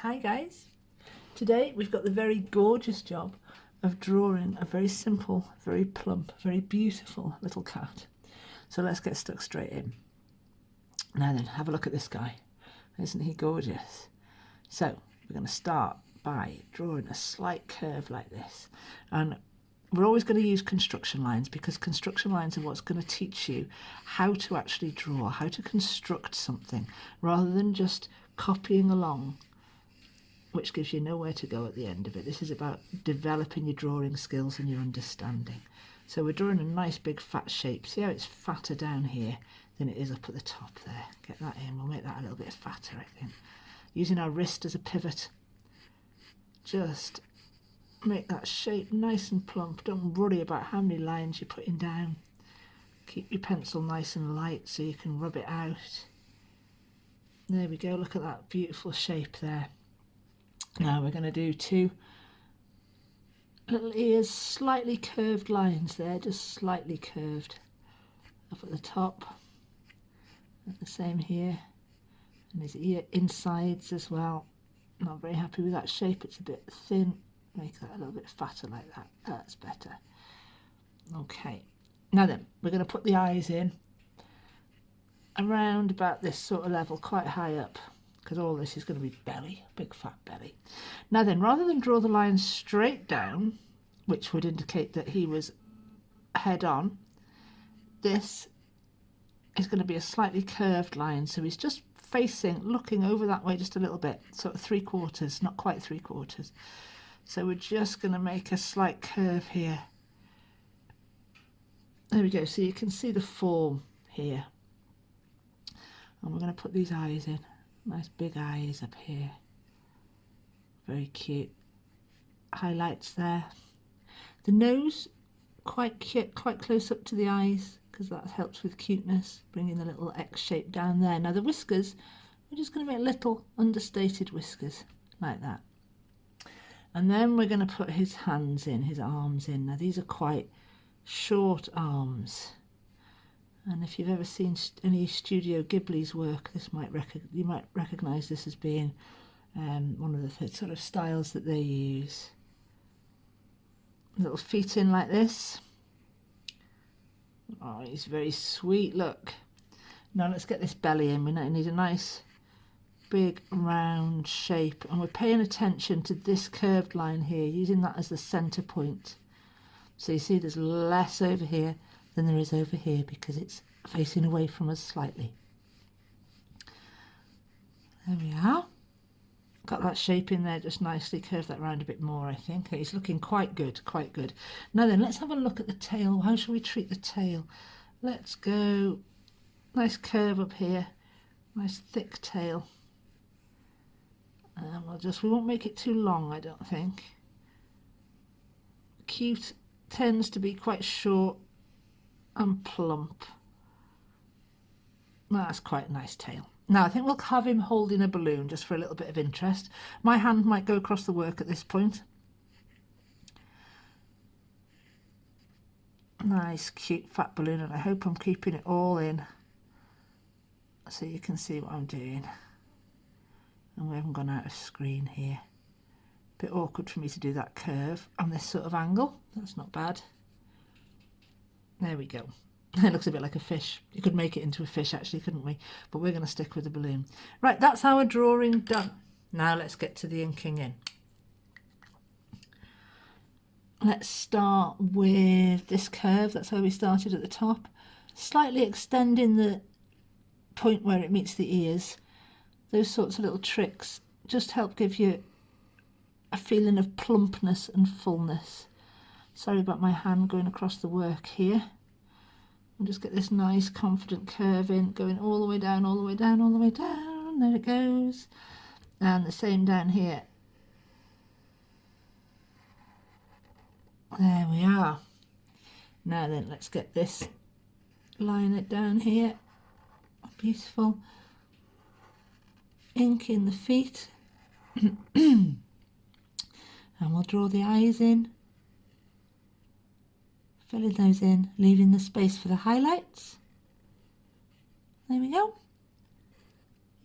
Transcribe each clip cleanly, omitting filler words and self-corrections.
Hi guys, today we've got the very gorgeous job of drawing a very simple, very plump, very beautiful little cat. So let's get stuck straight in. Now then, have a look at this guy. Isn't he gorgeous? So we're going to start by drawing a slight curve like this, and we're always going to use construction lines because construction lines are what's going to teach you how to actually draw, how to construct something rather than just copying along, which gives you nowhere to go at the end of it. This is about developing your drawing skills and your understanding. So we're drawing a nice big fat shape. See how it's fatter down here than it is up at the top there. Get that in, we'll make that a little bit fatter, I think. Using our wrist as a pivot, just make that shape nice and plump. Don't worry about how many lines you're putting down. Keep your pencil nice and light so you can rub it out. There we go, look at that beautiful shape there. Now we're going to do two little ears, slightly curved lines there, just slightly curved up at the top. And the same here, and his ear insides as well. Not very happy with that shape, it's a bit thin. Make that a little bit fatter like that, that's better. Okay, now then, we're going to put the eyes in around about this sort of level, quite high up, because all this is going to be belly, big fat belly. Now then, rather than draw the line straight down, which would indicate that he was head on, this is going to be a slightly curved line. So he's just facing, looking over that way just a little bit, sort of 3/4, not quite 3/4. So we're just going to make a slight curve here. There we go, so you can see the form here. And we're going to put these eyes in. Nice big eyes up here. Very cute. Highlights there. The nose, quite cute, quite close up to the eyes, because that helps with cuteness, bringing the little X shape down there. Now the whiskers, we're just going to make little understated whiskers, like that. And then we're going to put his hands in, his arms in. Now these are quite short arms. And if you've ever seen any Studio Ghibli's work, you might recognise this as being one of the sort of styles that they use. Little feet in like this. Oh, he's very sweet, look. Now let's get this belly in. We need a nice big round shape, and we're paying attention to this curved line here, using that as the centre point. So you see there's less over here than there is over here because it's facing away from us slightly. There we are. Got that shape in there, just nicely curve that round a bit more, I think. It's looking quite good, quite good. Now then, let's have a look at the tail. How shall we treat the tail? Let's go, nice curve up here, nice thick tail. And we won't make it too long, I don't think. Cute tends to be quite short and plump. That's quite a nice tail. Now I think we'll have him holding a balloon just for a little bit of interest. My hand might go across the work at this point. Nice cute fat balloon, and I hope I'm keeping it all in so you can see what I'm doing. And we haven't gone out of screen here. Bit awkward for me to do that curve on this sort of angle. That's not bad. There we go. It looks a bit like a fish. You could make it into a fish actually, couldn't we? But we're going to stick with the balloon. Right, that's our drawing done. Now let's get to the inking in. Let's start with this curve. That's how we started at the top. Slightly extending the point where it meets the ears. Those sorts of little tricks just help give you a feeling of plumpness and fullness. Sorry about my hand going across the work here. And just get this nice confident curve in, going all the way down, all the way down, all the way down. There it goes. And the same down here. There we are. Now then, let's get this, line it down here. Beautiful. Ink in the feet. And we'll draw the eyes in. Filling those in, leaving the space for the highlights. There we go.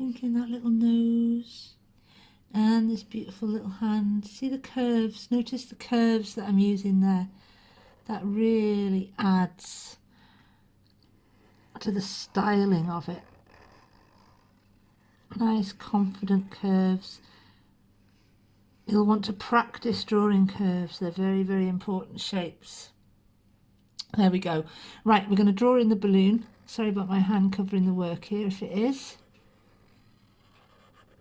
Inking that little nose. And this beautiful little hand. See the curves? Notice the curves that I'm using there. That really adds to the styling of it. Nice confident curves. You'll want to practice drawing curves. They're very, very important shapes. There we go. Right, we're going to draw in the balloon. Sorry about my hand covering the work here if it is.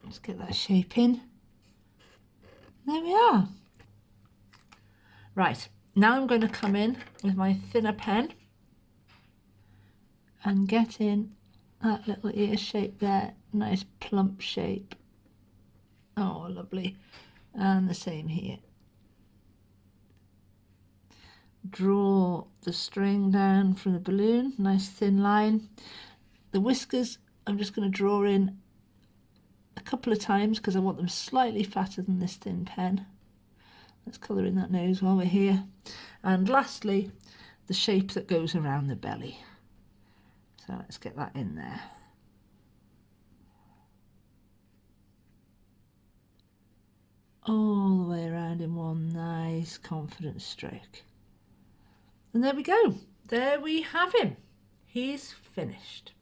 Let's get that shape in. There we are. Right, now I'm going to come in with my thinner pen and get in that little ear shape there. Nice plump shape. Oh, lovely. And the same here. Draw the string down from the balloon, nice thin line. The whiskers I'm just going to draw in a couple of times because I want them slightly fatter than this thin pen. Let's colour in that nose while we're here. And lastly, the shape that goes around the belly. So let's get that in there. All the way around in one nice confident stroke. And there we go. There we have him. He's finished.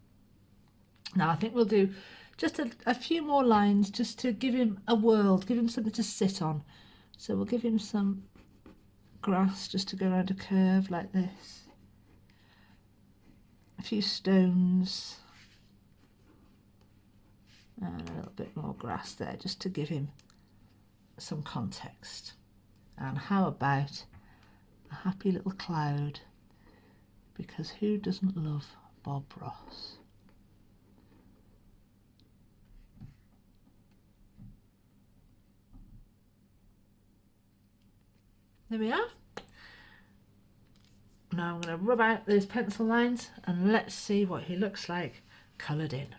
Now I think we'll do just a few more lines just to give him a world, give him something to sit on. So we'll give him some grass just to go around a curve like this. A few stones. And a little bit more grass there just to give him some context. And how about a happy little cloud, because who doesn't love Bob Ross? There we are. Now I'm going to rub out those pencil lines and let's see what he looks like coloured in.